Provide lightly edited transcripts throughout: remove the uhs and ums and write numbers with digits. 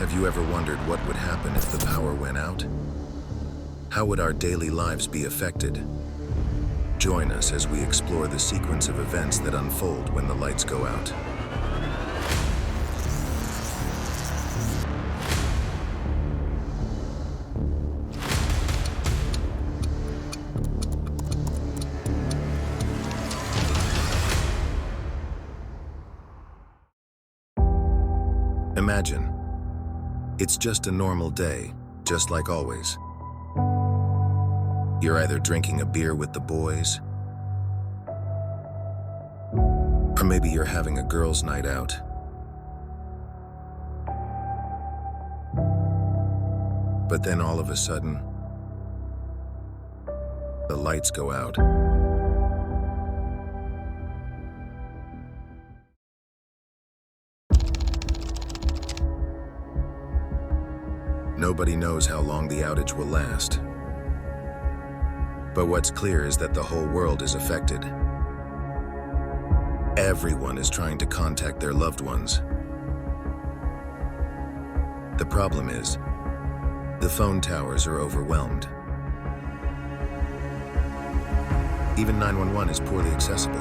Have you ever wondered what would happen if the power went out? How would our daily lives be affected? Join us as we explore the sequence of events that unfold when the lights go out. Imagine, it's just a normal day, just like always. You're either drinking a beer with the boys, or maybe you're having a girls' night out. But then all of a sudden, the lights go out. Nobody knows how long the outage will last. But what's clear is that the whole world is affected. Everyone is trying to contact their loved ones. The problem is, the phone towers are overwhelmed. Even 911 is poorly accessible.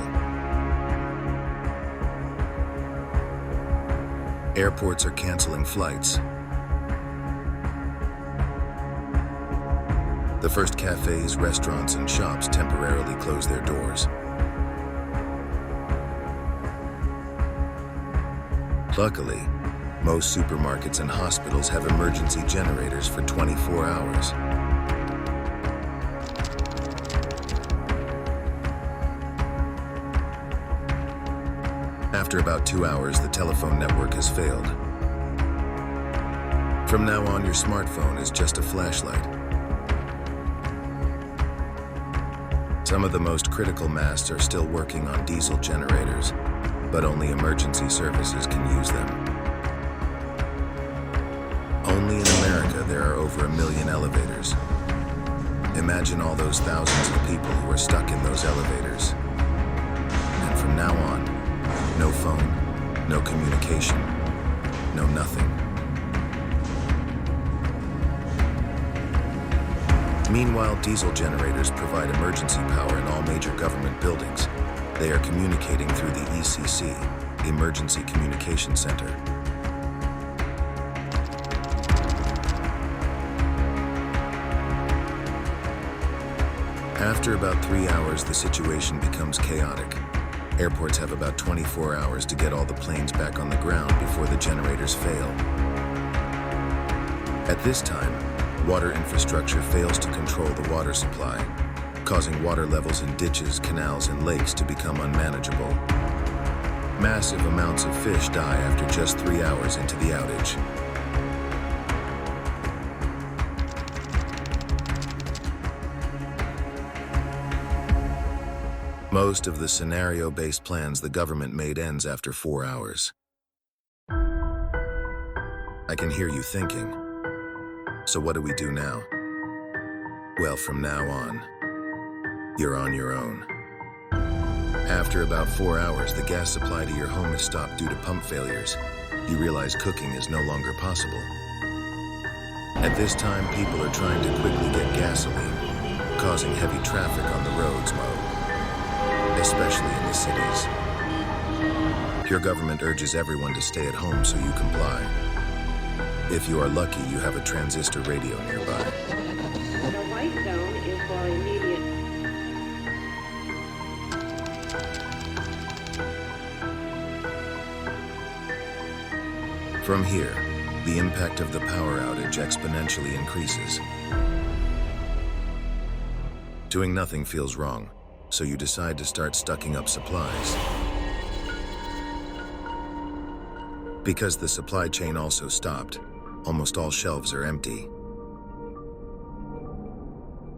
Airports are canceling flights. The first cafes, restaurants, and shops temporarily close their doors. Luckily, most supermarkets and hospitals have emergency generators for 24 hours. After about 2 hours, the telephone network has failed. From now on, your smartphone is just a flashlight. Some of the most critical masts are still working on diesel generators, but only emergency services can use them. Only in America there are over 1 million elevators. Imagine all those thousands of people who are stuck in those elevators. And from now on, no phone, no communication, no nothing. Meanwhile, diesel generators provide emergency power in all major government buildings. They are communicating through the ECC, Emergency Communication Center. After about 3 hours, the situation becomes chaotic. Airports have about 24 hours to get all the planes back on the ground before the generators fail. At this time, water infrastructure fails to control the water supply, causing water levels in ditches, canals, and lakes to become unmanageable. Massive amounts of fish die after just 3 hours into the outage. Most of the scenario-based plans the government made ends after 4 hours. I can hear you thinking, so what do we do now? Well, from now on, you're on your own. After about 4 hours, the gas supply to your home is stopped due to pump failures. You realize cooking is no longer possible. At this time, people are trying to quickly get gasoline, causing heavy traffic on the roads, especially in the cities. Your government urges everyone to stay at home so you comply. If you are lucky, you have a transistor radio nearby. The white zone is for immediate. From here, the impact of the power outage exponentially increases. Doing nothing feels wrong, so you decide to start stocking up supplies. Because the supply chain also stopped, almost all shelves are empty.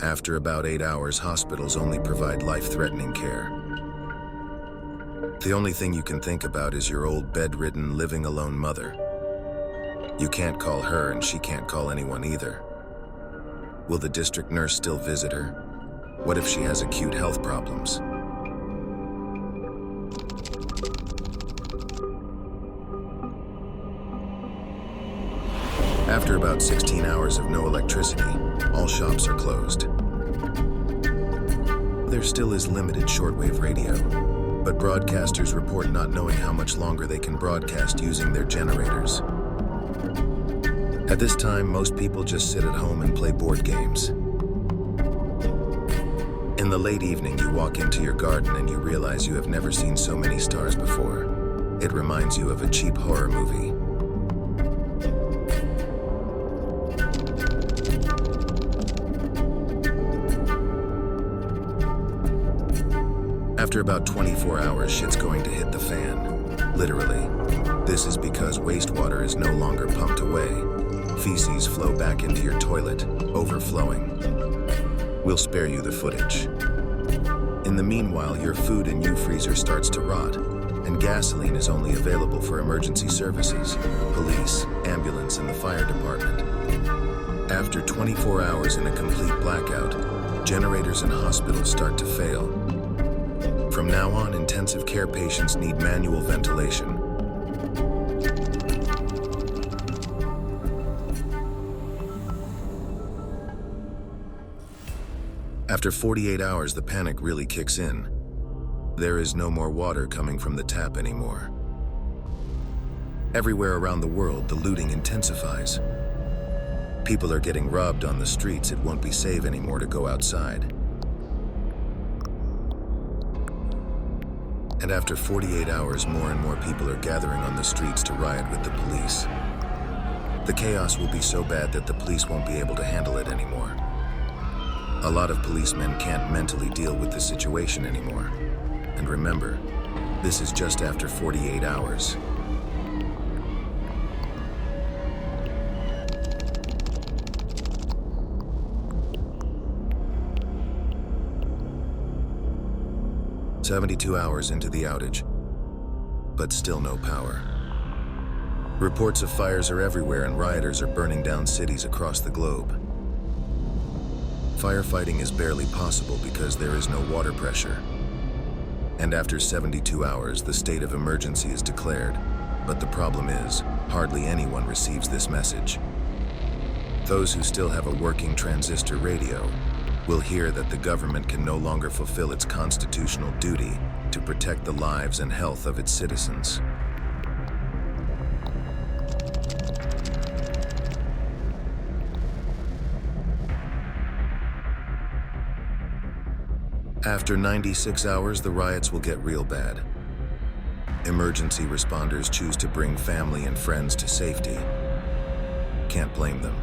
After about 8 hours, hospitals only provide life-threatening care. The only thing you can think about is your old bedridden, living alone mother. You can't call her and she can't call anyone either. Will the district nurse still visit her? What if she has acute health problems? After about 16 hours of no electricity, all shops are closed. There still is limited shortwave radio, but broadcasters report not knowing how much longer they can broadcast using their generators. At this time, most people just sit at home and play board games. In the late evening, you walk into your garden and you realize you have never seen so many stars before. It reminds you of a cheap horror movie. After about 24 hours, shit's going to hit the fan. Literally. This is because wastewater is no longer pumped away. Feces flow back into your toilet, overflowing. We'll spare you the footage. In the meanwhile, your food in your freezer starts to rot, and gasoline is only available for emergency services, police, ambulance, and the fire department. After 24 hours in a complete blackout, generators in hospitals start to fail. From now on, intensive care patients need manual ventilation. After 48 hours, the panic really kicks in. There is no more water coming from the tap anymore. Everywhere around the world, the looting intensifies. People are getting robbed on the streets. It won't be safe anymore to go outside. And after 48 hours, more and more people are gathering on the streets to riot with the police. The chaos will be so bad that the police won't be able to handle it anymore. A lot of policemen can't mentally deal with the situation anymore. And remember, this is just after 48 hours. "72 hours into the outage, but still no power. Reports of fires are everywhere and rioters are burning down cities across the globe. Firefighting is barely possible because there is no water pressure. And after 72 hours, the state of emergency is declared. But the problem is, hardly anyone receives this message. Those who still have a working transistor radio will hear that the government can no longer fulfill its constitutional duty to protect the lives and health of its citizens. After 96 hours, the riots will get real bad. Emergency responders choose to bring family and friends to safety. Can't blame them.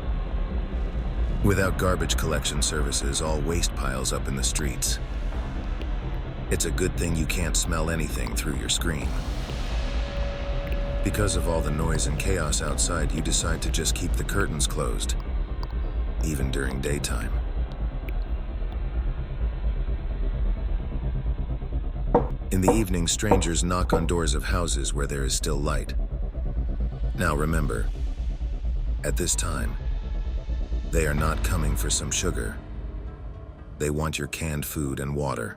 Without garbage collection services, all waste piles up in the streets. It's a good thing you can't smell anything through your screen. Because of all the noise and chaos outside, you decide to just keep the curtains closed, even during daytime. In the evening, strangers knock on doors of houses where there is still light. Now remember, at this time, they are not coming for some sugar. They want your canned food and water.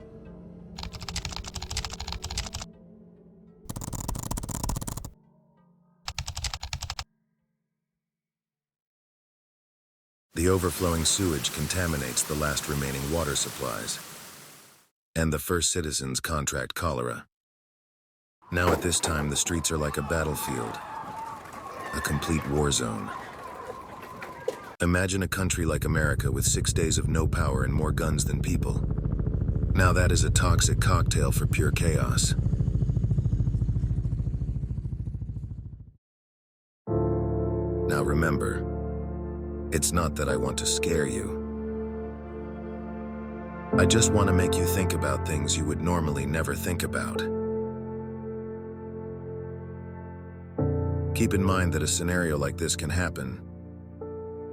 The overflowing sewage contaminates the last remaining water supplies, and the first citizens contract cholera. Now at this time, the streets are like a battlefield, a complete war zone. Imagine a country like America with 6 days of no power and more guns than people. Now that is a toxic cocktail for pure chaos. Now remember, it's not that I want to scare you. I just want to make you think about things you would normally never think about. Keep in mind that a scenario like this can happen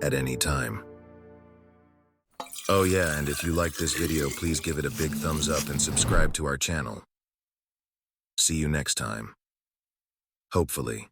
at any time. Oh yeah, and if you like this video, please give it a big thumbs up and subscribe to our channel. See you next time. Hopefully.